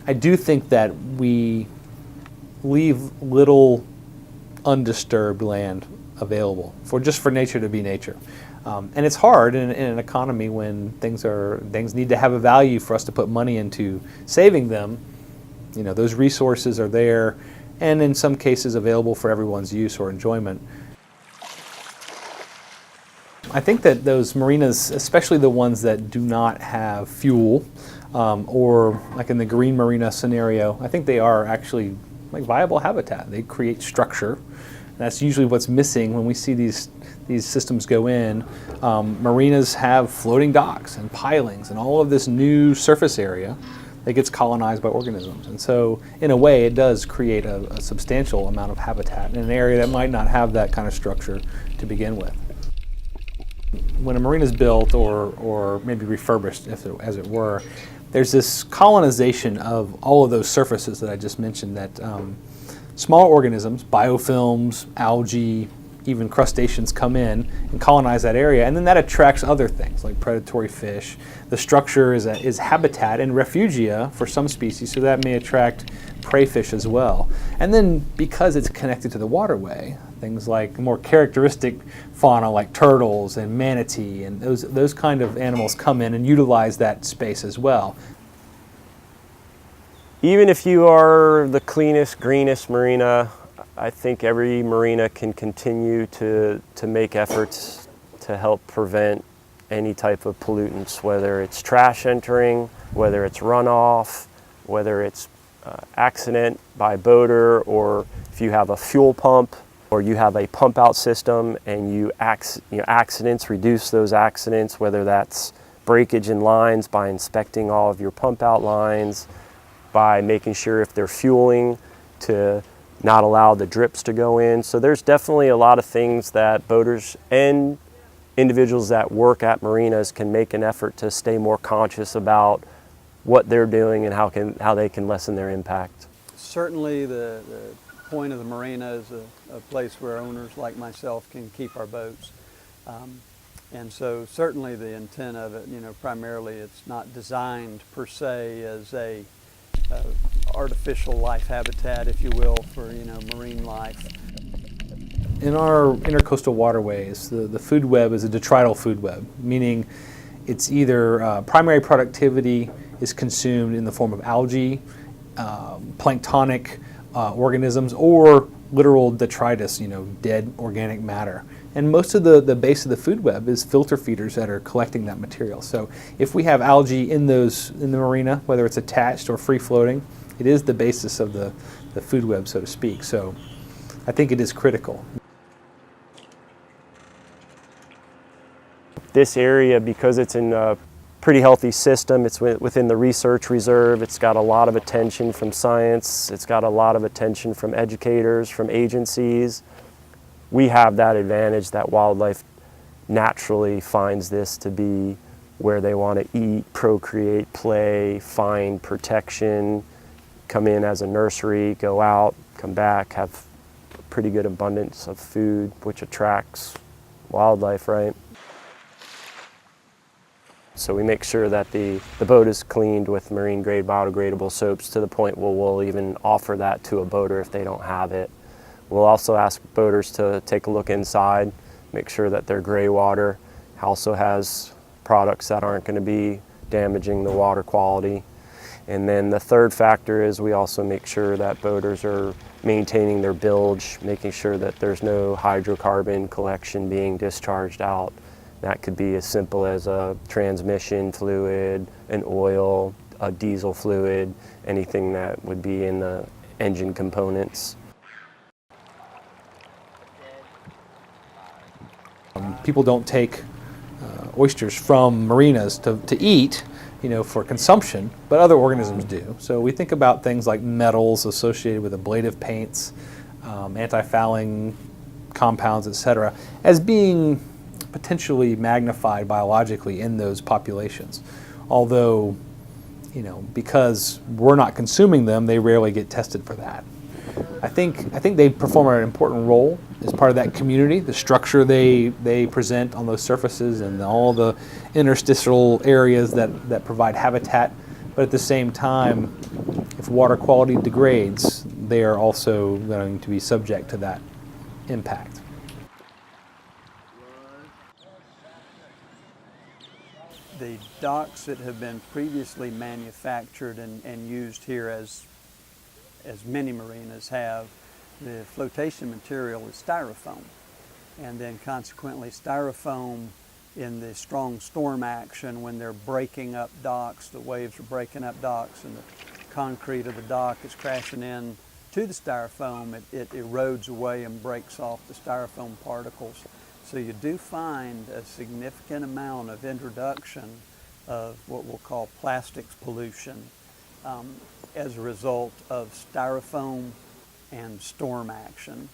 I do think that we leave little undisturbed land available for nature to be nature. And it's hard in an economy when things need to have a value for us to put money into saving them. You know, those resources are there, and in some cases available for everyone's use or enjoyment. I think that those marinas, especially the ones that do not have fuel, or like in the green marina scenario, I think they are actually like viable habitat. They create structure. That's usually what's missing when we see these systems go in. Marinas have floating docks and pilings and all of this new surface area that gets colonized by organisms. And so in a way it does create a substantial amount of habitat in an area that might not have that kind of structure to begin with. When a marina is built or maybe refurbished, as it were, there's this colonization of all of those surfaces that I just mentioned, that small organisms, biofilms, algae, even crustaceans come in and colonize that area, and then that attracts other things like predatory fish. The structure is habitat and refugia for some species, so that may attract prey fish as well. And then because it's connected to the waterway, things like more characteristic fauna like turtles and manatee and those kind of animals come in and utilize that space as well. Even if you are the cleanest, greenest marina, I think every marina can continue to make efforts to help prevent any type of pollutants, whether it's trash entering, whether it's runoff, whether it's accident by boater, or if you have a fuel pump or you have a pump out system and accidents, reduce those accidents, whether that's breakage in lines by inspecting all of your pump out lines, by making sure if they're fueling to not allow the drips to go in. So there's definitely a lot of things that boaters and individuals that work at marinas can make an effort to stay more conscious about what they're doing and how they can lessen their impact. Certainly the point of the marina is a place where owners like myself can keep our boats. And so certainly the intent of it, primarily it's not designed per se as a artificial life habitat, if you will, for marine life. In our intercoastal waterways, the food web is a detrital food web, meaning it's either primary productivity is consumed in the form of algae, planktonic organisms, or literal detritus, dead organic matter. And most of the base of the food web is filter feeders that are collecting that material. So if we have algae in the marina, whether it's attached or free floating, it is the basis of the food web, so to speak. So I think it is critical. This area, because it's in a pretty healthy system, it's within the research reserve, it's got a lot of attention from science, it's got a lot of attention from educators, from agencies. We have that advantage that wildlife naturally finds this to be where they want to eat, procreate, play, find protection, come in as a nursery, go out, come back, have a pretty good abundance of food, which attracts wildlife, right? So we make sure that the boat is cleaned with marine grade biodegradable soaps to the point where we'll even offer that to a boater if they don't have it. We'll also ask boaters to take a look inside, make sure that their gray water also has products that aren't going to be damaging the water quality. And then the third factor is we also make sure that boaters are maintaining their bilge, making sure that there's no hydrocarbon collection being discharged out. That could be as simple as a transmission fluid, an oil, a diesel fluid, anything that would be in the engine components. People don't take oysters from marinas to eat, for consumption, but other organisms do. So we think about things like metals associated with ablative paints, anti-fouling compounds, etc., as being potentially magnified biologically in those populations. Although, because we're not consuming them, they rarely get tested for that. I think they perform an important role as part of that community, the structure they present on those surfaces and all the interstitial areas that provide habitat. But at the same time, if if water quality degrades, they are also going to be subject to that impact. The docks that have been previously manufactured and used here, as many marinas have, the flotation material is styrofoam. And then consequently styrofoam, in the strong storm action, when they're breaking up docks, the waves are breaking up docks and the concrete of the dock is crashing in to the styrofoam, it erodes away and breaks off the styrofoam particles. So you do find a significant amount of introduction of what we'll call plastics pollution as a result of styrofoam and storm action.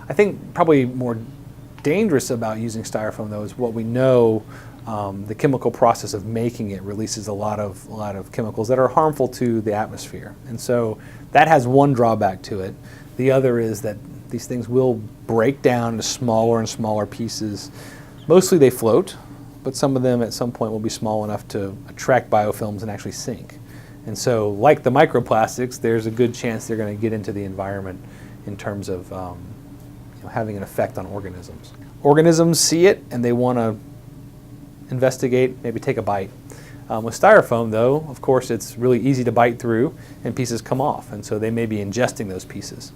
I think probably more dangerous about using styrofoam, though, is what we know. The chemical process of making it releases a lot of chemicals that are harmful to the atmosphere, and so that has one drawback to it. The other is that these things will break down to smaller and smaller pieces. Mostly they float, but some of them at some point will be small enough to attract biofilms and actually sink. And so, like the microplastics, there's a good chance they're going to get into the environment in terms of having an effect on organisms. Organisms see it and they want to investigate, maybe take a bite. With styrofoam, though, of course, it's really easy to bite through and pieces come off, and so they may be ingesting those pieces.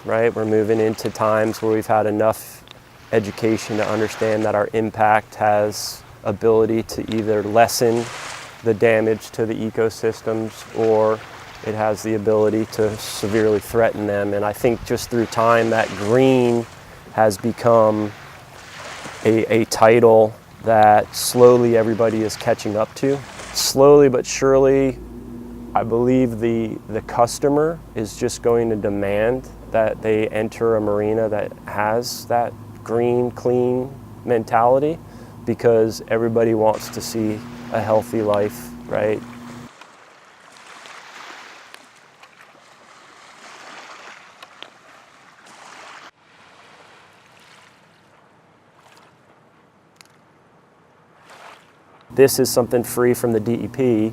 Right, we're moving into times where we've had enough education to understand that our impact has ability to either lessen the damage to the ecosystems or it has the ability to severely threaten them. And I think just through time that green has become a title that slowly everybody is catching up to. Slowly but surely, I believe the customer is just going to demand that they enter a marina that has that green, clean mentality, because everybody wants to see a healthy life, right? This is something free from the DEP,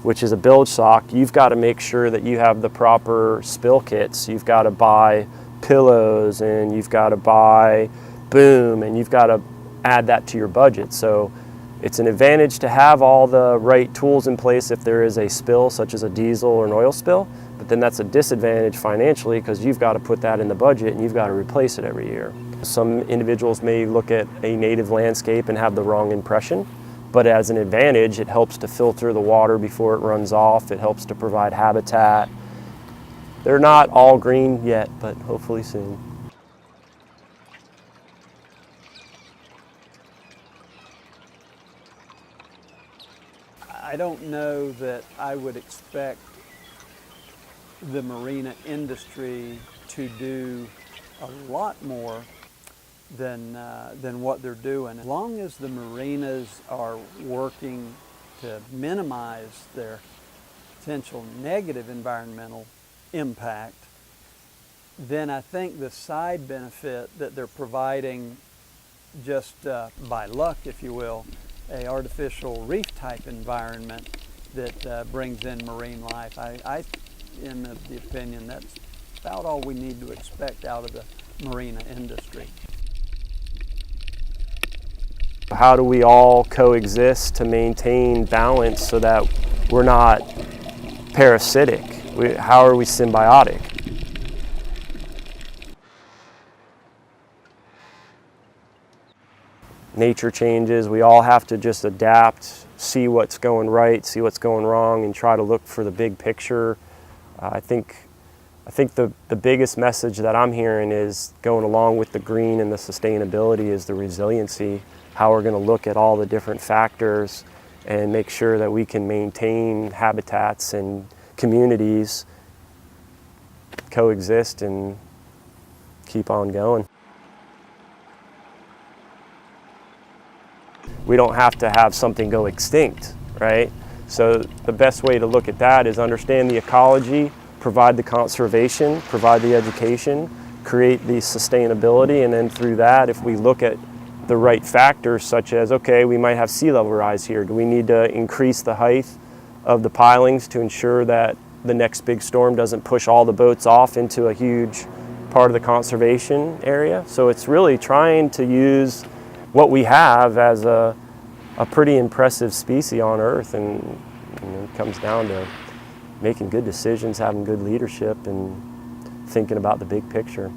which is a bilge sock. You've got to make sure that you have the proper spill kits. You've got to buy pillows and you've got to buy boom and you've got to add that to your budget. So it's an advantage to have all the right tools in place if there is a spill, such as a diesel or an oil spill, but then that's a disadvantage financially because you've got to put that in the budget and you've got to replace it every year. Some individuals may look at a native landscape and have the wrong impression. But as an advantage, it helps to filter the water before it runs off. It helps to provide habitat. They're not all green yet, but hopefully soon. I don't know that I would expect the marina industry to do a lot more than what they're doing. As long as the marinas are working to minimize their potential negative environmental impact, then I think the side benefit that they're providing, just by luck, if you will, a artificial reef type environment that brings in marine life, I in the opinion that's about all we need to expect out of the marina industry. How do we all coexist to maintain balance so that we're not parasitic? How are we symbiotic? Nature changes, we all have to just adapt, see what's going right, see what's going wrong, and try to look for the big picture. I think the biggest message that I'm hearing is going along with the green and the sustainability is the resiliency. How we're going to look at all the different factors and make sure that we can maintain habitats and communities, coexist and keep on going. We don't have to have something go extinct, right? So the best way to look at that is understand the ecology, provide the conservation, provide the education, create the sustainability, and then through that, if we look at the right factors, such as, okay, we might have sea level rise here. Do we need to increase the height of the pilings to ensure that the next big storm doesn't push all the boats off into a huge part of the conservation area? So it's really trying to use what we have as a pretty impressive species on Earth, and it comes down to making good decisions, having good leadership, and thinking about the big picture.